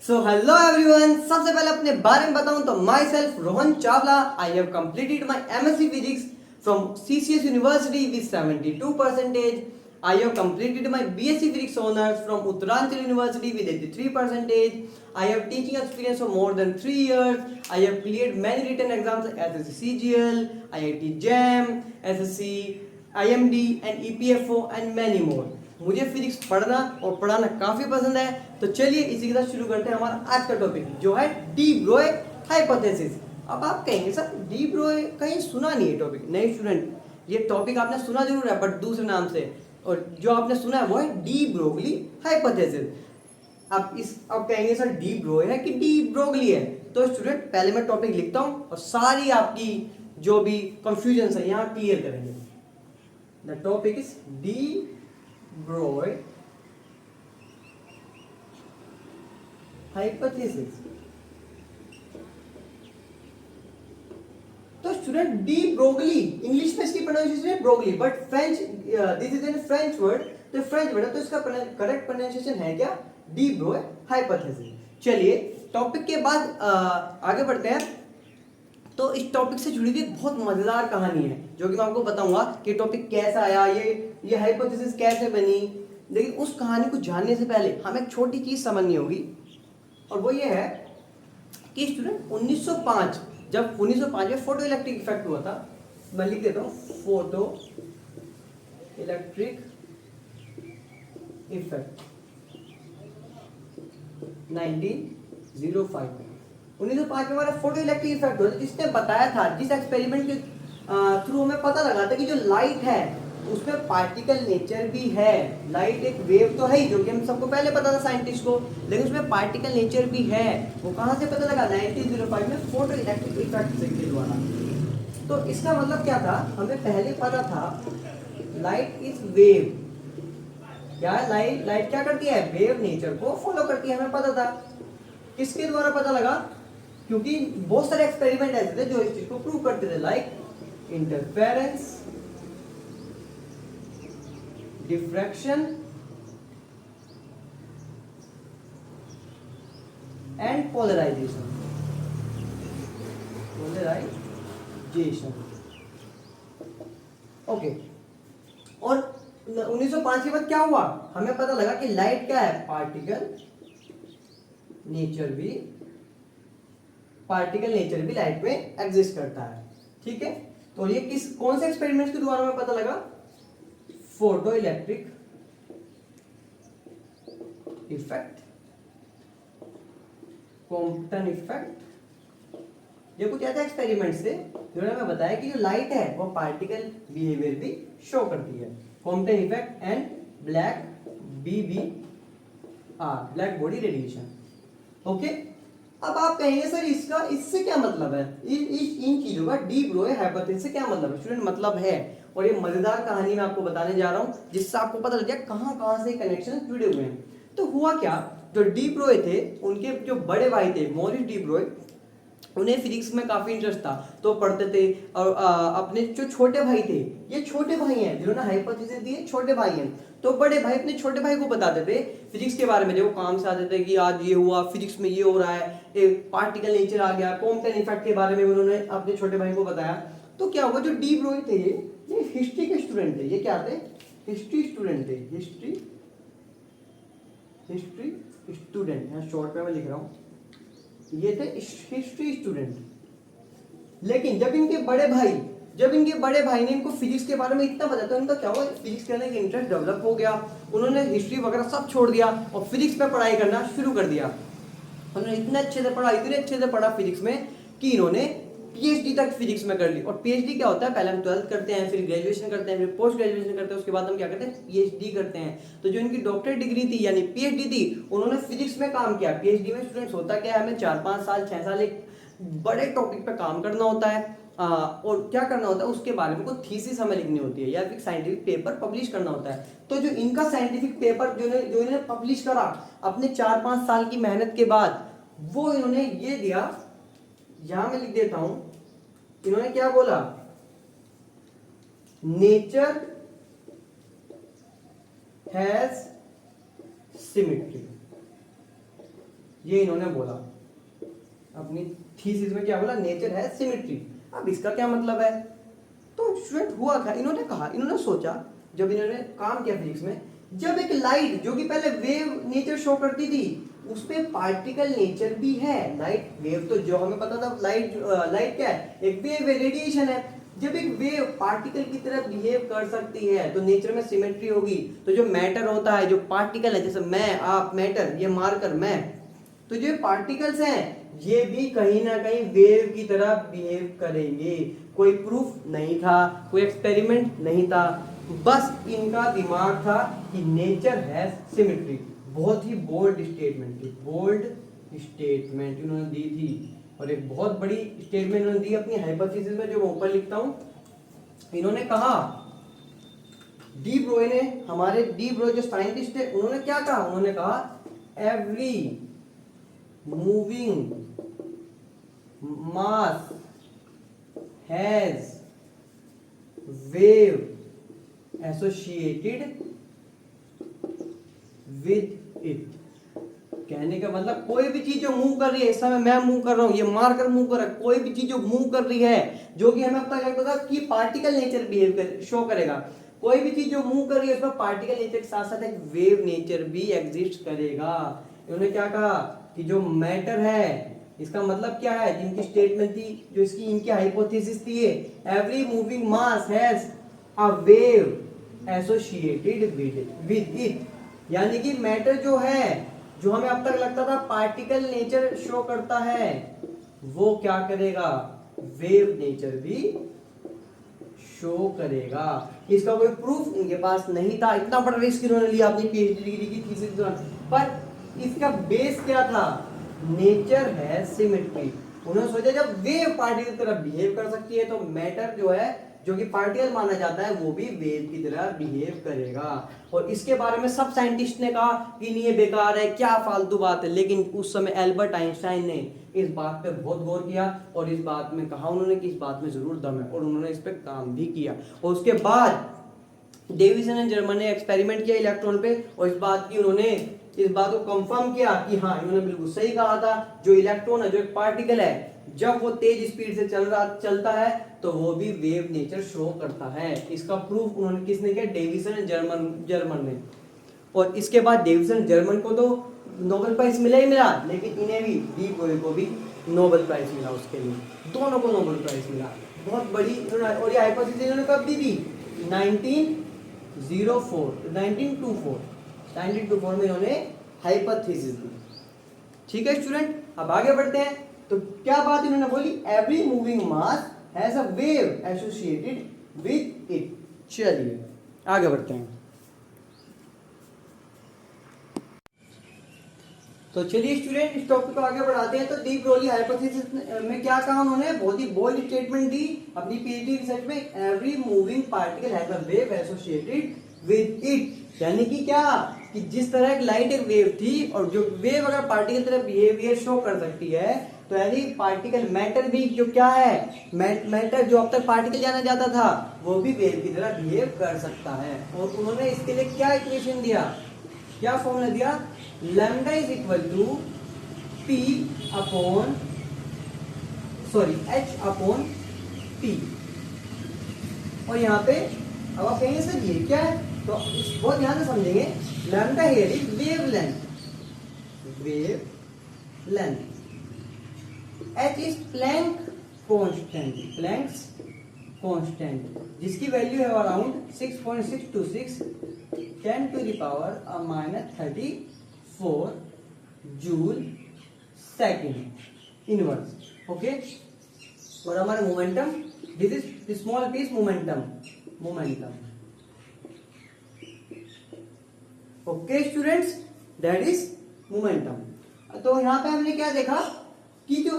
So hello everyone, सबसे पहले अपने बारे में बताऊं तो my self Rohan Chawla. I have completed my MSc Physics from CCS University with 72%. I have completed my BSc Physics honors from Uttaranchal University with 83%. I have teaching experience for more than 3 years. I have cleared many written exams like SSC CGL, IIT JAM, SSC, IMD and EPFO and many more. मुझे physics पढ़ना और पढ़ाना काफी पसंद है। तो चलिए इसी के साथ शुरू करते हैं हमारा आज का टॉपिक जो है डी ब्रोए हाइपोथेसिस। अब आप कहेंगे सर डी ब्रोए कहीं सुना नहीं है टॉपिक। नहीं स्टूडेंट, ये टॉपिक आपने सुना जरूर है बट दूसरे नाम से, और जो आपने सुना है वो है डी ब्रोगली हाइपोथेसिस। अब कहेंगे सर डी ब्रोए है कि डी ब्रोगली है। तो स्टूडेंट पहले मैं टॉपिक लिखता हूँ और सारी आपकी जो भी कंफ्यूजन है यहाँ क्लियर करेंगे। The topic is de Broglie hypothesis. तो स्टूडेंट डी ब्रोगली इंग्लिश में इसकी प्रोनाउंसिएशन है Broglie, but French this is an French word. तो फ्रेंच वर्ड है तो इसका करेक्ट प्रोनाउंसिएशन है क्या? De Broglie hypothesis. चलिए टॉपिक के बाद आगे बढ़ते हैं। तो इस टॉपिक से जुड़ी हुई एक बहुत मजेदार कहानी है जो कि मैं आपको बताऊंगा कि टॉपिक कैसा आया, ये हाइपोथेसिस कैसे बनी। लेकिन उस कहानी को जानने से पहले हमें एक छोटी चीज समझनी होगी, और वो ये है कि स्टूडेंट 1905 जब 1905 में फोटो इलेक्ट्रिक इफेक्ट हुआ था। मैं लिख देता हूँ फोटो इलेक्ट्रिक इफेक्ट 1905 1905 में हमारा फोटो इलेक्ट्रिक इफेक्ट हुआ, जिसने बताया था, जिस एक्सपेरिमेंट के थ्रू हमें पता लगा था कि जो लाइट है उसमें पार्टिकल नेचर भी है। लाइट एक वेव तो है ही, जो कि हम सबको पहले पता था साइंटिस्ट को, लेकिन उसमें पार्टिकल नेचर भी है। वो कहाँ से पता लगा? 1905 में फोटो इलेक्ट्रिक इफेक्ट से द्वारा। तो इसका मतलब क्या था? हमें पहले पता था लाइट इज वेव। क्या लाइट क्या करती है? वेव नेचर को फॉलो करती है, हमें पता था। किसके द्वारा पता लगा? क्योंकि बहुत सारे एक्सपेरिमेंट ऐसे थे जो इस चीज को प्रूव करते थे, like interference, diffraction and polarization. Okay. और 1905 के बाद क्या हुआ? हमें पता लगा कि लाइट क्या है? पार्टिकल नेचर भी लाइट में एग्जिस्ट करता है। ठीक है, तो ये कौन से एक्सपेरिमेंट्स के द्वारा हमें पता लगा? Photo electric effect, Compton effect, ये कुछ ऐसे एक्सपेरिमेंट्स थे जिन्होंने हमें बताया कि जो लाइट है वो पार्टिकल बिहेवियर भी शो करती है। Compton effect and black black body radiation. Okay, अब आप कहेंगे सर इससे क्या मतलब है? इन चीजों का डी ब्रोए हाइपोथेसिस से क्या मतलब है? स्टूडेंट मतलब है, और ये मजेदार कहानी मैं आपको बताने जा रहा हूं जिससे आपको पता लग जाए कहां से कनेक्शन जुड़े हुए हैं। तो हुआ क्या, जो डी ब्रोए थे उनके जो बड़े भाई थे मॉरिस डी ब्रोए, उन्हें फिजिक्स में काफी इंटरेस्ट था तो पढ़ते थे। और अपने जो छोटे भाई थे, ये छोटे भाई हैं जिन्होंने हाइपोथेसिस दी है, छोटे भाई हैं। तो बड़े भाई अपने छोटे भाई को बताते थे फिजिक्स के बारे में, जो काम से आते थे कि आज ये हुआ, फिजिक्स में ये हो रहा है, एक पार्टिकल नेचर आ गया, कॉम्पटन इफेक्ट के बारे में उन्होंने अपने छोटे भाई को बताया। तो क्या हुआ, जो डी ब्रोए थे ये हिस्ट्री के स्टूडेंट थे। ये क्या थे? हिस्ट्री स्टूडेंट थे। हिस्ट्री स्टूडेंट, यहाँ शॉर्ट में मैं लिख रहा हूँ, ये थे हिस्ट्री स्टूडेंट। लेकिन जब इनके बड़े भाई ने इनको फिजिक्स के बारे में इतना बताया तो इनका क्या हुआ, फिजिक्स करने का इंटरेस्ट डेवलप हो गया। उन्होंने हिस्ट्री वगैरह सब छोड़ दिया और फिजिक्स पे पढ़ाई करना शुरू कर दिया। उन्होंने इतने अच्छे से पढ़ा फिजिक्स में कि इन्होंने पीएचडी तक फिजिक्स में कर ली। और पीएचडी क्या होता है? पहले हम 12th करते हैं, फिर ग्रेजुएशन करते हैं, फिर पोस्ट ग्रेजुएशन करते हैं, उसके बाद हम क्या करते हैं? पीएचडी करते हैं। तो जो इनकी डॉक्टरेट डिग्री थी यानी पीएचडी थी, उन्होंने फिजिक्स में काम किया। पीएचडी में स्टूडेंट्स होता क्या है, हमें 4-5 साल 6 साल एक बड़े टॉपिक पे काम करना होता है, और क्या करना होता है उसके बारे में कोई थीसिस हमें लिखनी होती है या फिर साइंटिफिक पेपर पब्लिश करना होता है। तो जो इनका साइंटिफिक पेपर जो इन्होंने पब्लिश करा अपने 4-5 साल की मेहनत के बाद, वो इन्होंने ये दिया, यहां मैं लिख देता हूं, इन्होंने क्या बोला? Nature has symmetry. ये इन्होंने बोला अपनी थीसिस में, क्या बोला, नेचर है सिमेट्री। अब इसका क्या मतलब है? तो स्टूडेंट हुआ क्या, इन्होंने कहा, इन्होंने सोचा, जब इन्होंने काम किया फिजिक्स में, जब एक लाइट जो कि पहले वेव नेचर शो करती थी उस पे पार्टिकल नेचर भी है। लाइट वेव तो जो हमें पता था, लाइट क्या है, एक वेव है, रेडिएशन है। जब एक वेव पार्टिकल की तरह बिहेव कर सकती है तो नेचर में सिमेट्री होगी। तो जो मैटर होता है, जो पार्टिकल है, जैसे मैं, आप, मैटर, ये मार्कर मैं, तो जो पार्टिकल्स हैं ये भी कहीं ना कहीं वेव की तरह बिहेव करेंगे। कोई प्रूफ नहीं था, कोई एक्सपेरिमेंट नहीं था, बस इनका दिमाग था कि नेचर हैज सिमेट्री। बहुत ही बोल्ड स्टेटमेंट थी, बोल्ड स्टेटमेंट इन्होंने दी थी, और एक बहुत बड़ी स्टेटमेंट इन्होंने दी अपनी हाइपोथेसिस में, जो मैं ऊपर लिखता हूं। इन्होंने कहा, डी ब्रोय ने, हमारे डी ब्रोय जो साइंटिस्ट है, उन्होंने क्या कहा? उन्होंने कहा every moving mass has wave associated with it. कहने का मतलब कोई भी चीज जो मूव कर रही है, इस समय मैं मूव कर रहा हूं, ये मार्कर मूव कर रहा है, कोई भी चीज जो मूव कर रही है, जो कि हमें अब तक लगता था कि पार्टिकल नेचर बिहेव कर शो करेगा, कोई भी चीज जो मूव कर रही है उसमें पार्टिकल नेचर के साथ साथ एक वेव नेचर भी एग्जिस्ट करेगा। इन्होंने क्या कहा कि जो मैटर है, इसका मतलब क्या है, जिनकी स्टेटमेंट थी, जो इसकी इनकी हाइपोथेसिस थी, every moving mass has a wave associated with it. यानी कि मैटर जो है, जो हमें अब तक लगता था पार्टिकल नेचर शो करता है, वो क्या करेगा, वेव नेचर भी शो करेगा। इसका कोई प्रूफ इनके पास नहीं था, इतना बड़ा रिस्क इन्होंने लिया अपनी पीएचडी डिग्री की थीसिस के दौरान, पर इसका बेस क्या था, नेचर है सिमेट्री। उन्होंने सोचा जब वेव पार्टिकल की तरह बिहेव कर सकती है तो मैटर जो है, जो कि पार्टिकल माना जाता है, वो भी वेव की तरह बिहेव करेगा। और इसके बारे में सब साइंटिस्ट ने कहा कि नहीं, ये बेकार है, क्या फालतू बात है। लेकिन उस समय एल्बर्ट आइंस्टाइन ने इस बात पे बहुत गौर किया और इस बात में कहा उन्होंने कि इस बात में जरूर दम है, और उन्होंने इस पे काम भी किया। और उसके बाद डेविसन एंड जर्मन ने एक्सपेरिमेंट किया इलेक्ट्रॉन पे, और इस बात को कंफर्म किया कि हाँ, इन्होंने बिल्कुल सही कहा था। जो इलेक्ट्रॉन है, जो एक पार्टिकल है, जब वो तेज स्पीड से चलता है तो वो भी वेव नेचर शो करता है। इसका प्रूफ उन्होंने किसने किया, डेविसन एंड जर्मन ने। और इसके बाद डेविसन जर्मन को तो नोबेल प्राइज मिला ही मिला, लेकिन इन्हें भी, डी ब्रोय को भी नोबेल प्राइज मिला उसके लिए, दोनों को नोबेल प्राइज मिला। बहुत बड़ी। और ये हाइपोथेसिस इन्होंने कब दी थी, 1924 में इन्होंने हाइपोथेसिस दी। ठीक है स्टूडेंट, अब आगे बढ़ते हैं। तो क्या बात इन्होंने बोली, every moving mass has a wave associated with it. चलिए आगे बढ़ते हैं। तो चलिए स्टूडेंट, इस टॉपिक को आगे बढ़ाते हैं। तो डी ब्रोली हाइपोथेसिस में क्या कहा उन्होंने, बहुत ही बोल्ड स्टेटमेंट दी अपनी पीएचडी रिसर्च में, every moving particle has a wave associated with it. यानी कि क्या, कि जिस तरह एक लाइट एक वेव थी, और जो वेव अगर पार्टिकल तरह बिहेवियर शो कर सकती है, तो यानी पार्टिकल मैटर भी, जो क्या है, मैटर जो अब तक पार्टिकल जाना जाता था, वो भी वेव की तरह बिहेव कर सकता है। और उन्होंने इसके लिए क्या इक्वेशन दिया, क्या फॉर्मूला दिया, lambda is equal to p upon h upon p. और यहाँ पे अब आप कहेंगे सर ये क्या है, तो बहुत ध्यान से समझेंगे। Lambda here is wavelength, h is Planck constant, जिसकी वैल्यू है around 6.626 10⁻⁻34 joule second inverse. Okay, और हमारा momentum, this is small p's momentum. Okay students, that is momentum. तो यहाँ पे हमने क्या देखा कि जो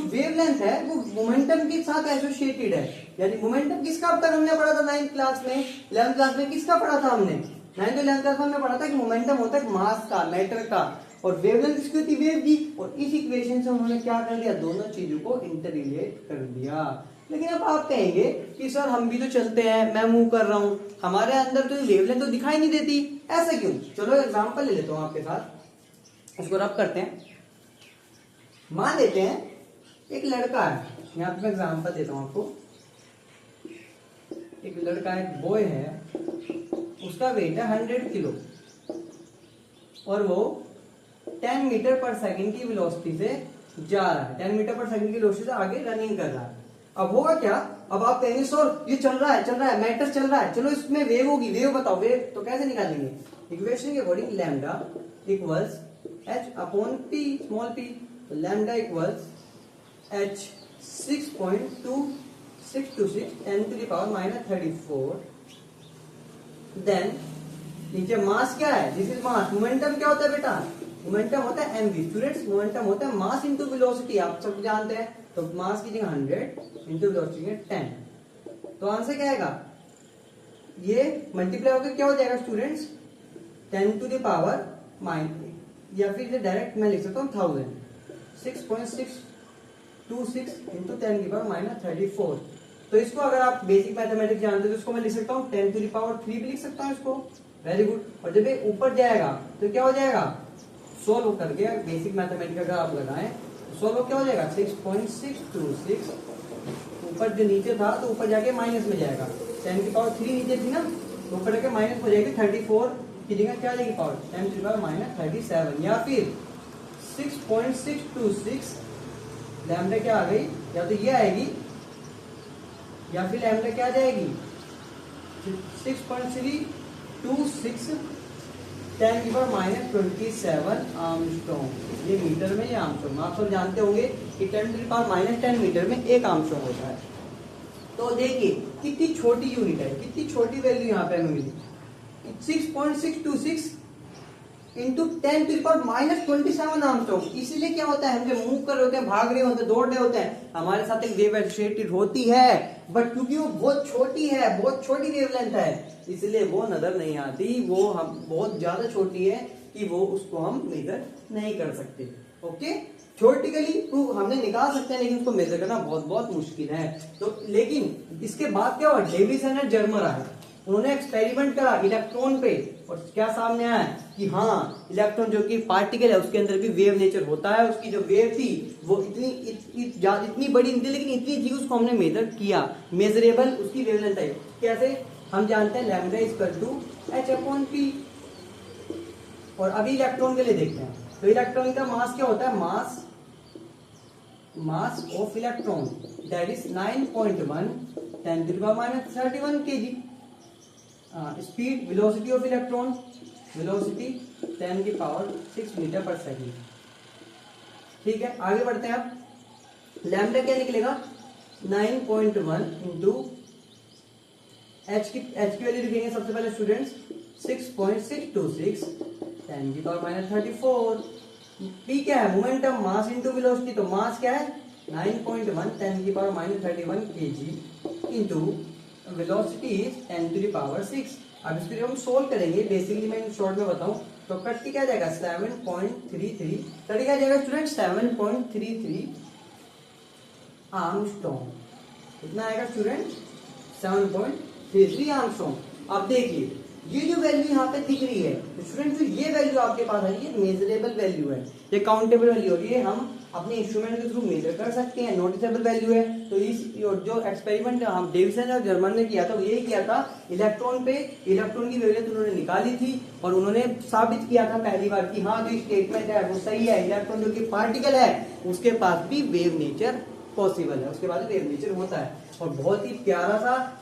वेवलेंथ है वो मोमेंटम के साथ एसोसिएटेड है। यानी मोमेंटम किसका अब तक हमने पढ़ा था 9th क्लास में, 11th क्लास में किसका पढ़ा था हमने, 9th और 11th क्लास में हमने पढ़ा था कि मोमेंटम होता है मास का, मैटर का, और वेवलेंथ किसकी होती है, वेव की। और इस इक्वेशन से उन्होंने क्या कर दिया, दोनों चीजों को इंटररिलेट कर दिया। लेकिन अब आप कहेंगे कि सर हम भी तो चलते हैं, मैं मूव कर रहा हूं, हमारे अंदर तो वेवलेंथ तो दिखाई नहीं देती, ऐसा क्यों। चलो एग्जांपल ले लेता हूं आपके साथ। इसको रब करते हैं। मान लेते हैं एक लड़का है, यहाँ पे मैं एग्जाम्पल देता हूँ आपको। एक लड़का है, बॉय है, उसका वेट है 100 किलो और वो 10 मीटर पर सेकंड की वेलोसिटी से जा रहा है, 10 मीटर पर सेकंड की वेलोसिटी से आगे रनिंग कर रहा है। अब होगा क्या, अब आप कहेंगे सर ये चल रहा है मैटर चल रहा है, चलो इसमें वेव होगी, वेव बताओ, वेव तो कैसे निकालेंगे? इक्वेशन के according lambda equals h upon p small p, तो lambda equals h 6.2626 10 to the power -34। Then नीचे मास क्या है, दिस इज मास। मोमेंटम क्या होता है बेटा, मोमेंटम होता है mv। स्टूडेंट्स मोमेंटम होता है मास इंटू वेलोसिटी, आप सब जानते हैं। तो मास की जगह 100 इंटू वेलोसिटी 10, तो आंसर क्या आएगा, ये मल्टीप्लाई होकर क्या हो जाएगा students 10 to the power minus, या फिर डायरेक्ट मैं लिख सकता हूँ 1000, 6.626 इंटू 10 की पावर -34। तो इसको अगर आप बेसिक मैथमेटिक्स जानते हो तो इसको मैं लिख सकता हूँ 10 टू द पावर 3 भी लिख सकता हूँ इसको। Very good. और जब ये ऊपर जाएगा तो क्या हो जाएगा, सोल्व करके बेसिक मैथमेटिक्स अगर आप लगाएं सोल्व क्या हो जाएगा 6.626, ऊपर जो नीचे था तो ऊपर जाके माइनस में जाएगा, 10 की पावर 3 नीचे थी ना, तो ऊपर जाके माइनस हो जाएगी, 34 की जगह क्या आ जाएगी पावर 10 की पावर -37, या फिर 6.626 लैम्डा क्या आ गई, या तो ये आएगी या फिर लैम्डा क्या आ जाएगी 6.326 10 की पावर -27 आर्मस्ट्रॉन्ग। ये मीटर में, ये आर्मस्ट्रॉन्ग। आप सब जानते होंगे कि 10 की पावर -10 मीटर में एक आर्मस्ट्रॉन्ग होता है। तो देखिए कितनी छोटी यूनिट है, कितनी छोटी वैल्यू यहाँ पे हमें मिली, 6.626 into 10 to the power -27 Armstrong. इसीलिए क्या होता है, हम जब मूव कर रहे होते हैं, भाग रहे होते हैं, दौड़ रहे होते हैं, हमारे साथ एक वेव एसोसिएटेड होती है, बट क्योंकि वो बहुत छोटी है, बहुत छोटी वेवलेंथ है, इसलिए वो नजर नहीं आती, वो हम बहुत ज्यादा छोटी है कि वो उसको हम मेजर नहीं कर सकते। ओके, थ्योरेटिकली प्रूफ हमने निकाल सकते हैं, लेकिन उसको मेजर करना बहुत बहुत मुश्किल है। तो लेकिन इसके बाद क्या हुआ, डेविसन और जर्मर आए, उन्होंने एक्सपेरिमेंट करा इलेक्ट्रॉन पे, और क्या सामने आया कि हाँ इलेक्ट्रॉन जो कि पार्टिकल है उसके अंदर भी वेव नेचर होता है। उसकी जो वेव थी वो इतनी बड़ी नहीं थी, लेकिन इतनी थी उसको हमने मेजर किया, मेजरेबल उसकी वेवलेंथ है। कैसे, हम जानते हैं lambda equal to h upon p। और अभी इलेक्ट्रॉन के लिए देखते हैं, तो इलेक्ट्रॉन का मास क्या होता है, mass of electron that is 9.1 10 to the power -31 kg। Speed, velocity of electron, velocity 10 की पावर 6 मीटर पर सेकंड। ठीक है, आगे बढ़ते हैं। आप लैम्डा क्या निकलेगा 9.1 इंटू एच की वैल्यू लिखेंगे सबसे पहले स्टूडेंट्स 6.626 10 की पावर -34। पी क्या है, मोमेंटम, मास इंटू वेलोसिटी, तो मास क्या है 9.1 10 की power -31 kg into velocity is 10 to the power 6। अब इसको जब हम सोल्व करेंगे, बेसिकली मैं शॉर्ट में बताऊं तो कट की क्या जाएगा 7.33, कट क्या जाएगा स्टूडेंट 7.33 आर्मस्ट्रॉन्ग। कितना आएगा स्टूडेंट 7.33 आर्मस्ट्रॉन्ग। अब देखिए ये जो वैल्यू यहाँ पे दिख रही है स्टूडेंट, जो ये वैल्यू आपके पास है ये मेजरेबल वैल्यू है, ये काउंटेबल वैल्यू है, ये हम अपने इंस्ट्रूमेंट के थ्रू मेजर कर सकते हैं, नोटिसेबल वैल्यू है। तो इस जो एक्सपेरिमेंट हम डेविसन और जर्मन ने किया था वो यही किया था, इलेक्ट्रॉन पे इलेक्ट्रॉन की वेवलेंथ उन्होंने निकाली थी और उन्होंने साबित किया था पहली बार कि हाँ जो स्टेटमेंट है वो सही है, इलेक्ट्रॉन जो कि पार्टिकल है उसके पास भी वेव नेचर पॉसिबल है, उसके पास वेव नेचर होता है। और बहुत ही प्यारा सा